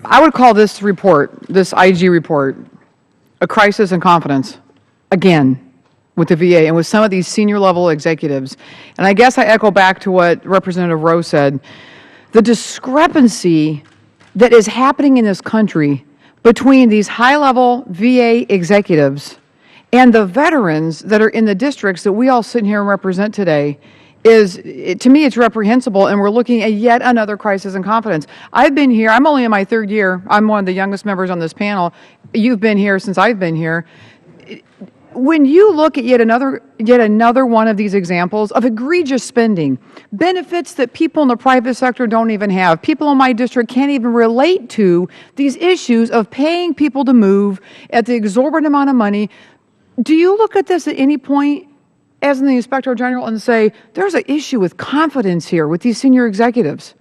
I would call this report, this IG report, a crisis in confidence, again, with the VA and with some of these senior level executives. And I guess I echo back to what Representative Rowe said. The discrepancy that is happening in this country between these high-level VA executives and the veterans that are in the districts that we all sit here and represent today is, to me, it's reprehensible, and we're looking at yet another crisis in confidence. I've been here, I'm only in my 3rd year. I'm one of the youngest members on this panel. You've been here since I've been here. When you look at yet another one of these examples of egregious spending, benefits that people in the private sector don't even have, people in my district can't even relate to these issues of paying people to move at the exorbitant amount of money, do you look at this at any point as the Inspector General and say, there's an issue with confidence here with these senior executives?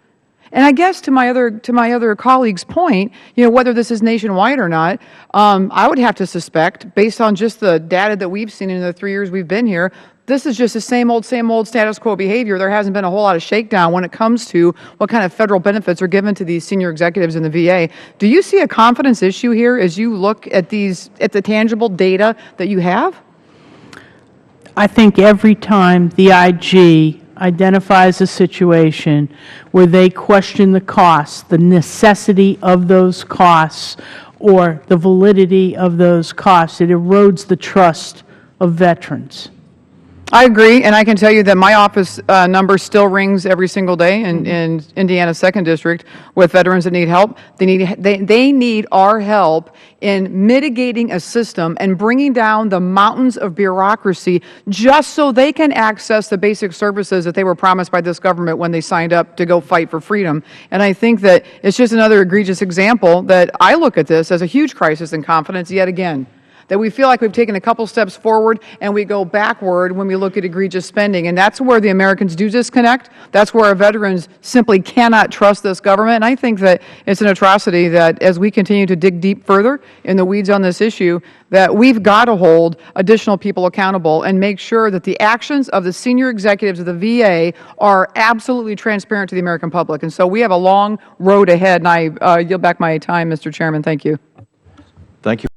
And I guess to my other colleague's point, whether this is nationwide or not, I would have to suspect, based on just the data that we've seen in the 3 years we've been here, this is just the same old status quo behavior. There hasn't been a whole lot of shakedown when it comes to what kind of federal benefits are given to these senior executives in the VA. Do you see a confidence issue here as you look at the tangible data that you have? I think every time the IG identifies a situation where they question the costs, the necessity of those costs, or the validity of those costs, it erodes the trust of veterans. I agree, and I can tell you that my office number still rings every single day in Indiana's 2nd District with veterans that need help. They need our help in mitigating a system and bringing down the mountains of bureaucracy just so they can access the basic services that they were promised by this government when they signed up to go fight for freedom. And I think that it's just another egregious example that I look at this as a huge crisis in confidence yet again. That we feel like we've taken a couple steps forward and we go backward when we look at egregious spending. And that's where the Americans do disconnect. That's where our veterans simply cannot trust this government. And I think that it's an atrocity that as we continue to dig deep further in the weeds on this issue, that we've got to hold additional people accountable and make sure that the actions of the senior executives of the VA are absolutely transparent to the American public. And so we have a long road ahead. And I yield back my time, Mr. Chairman. Thank you. Thank you.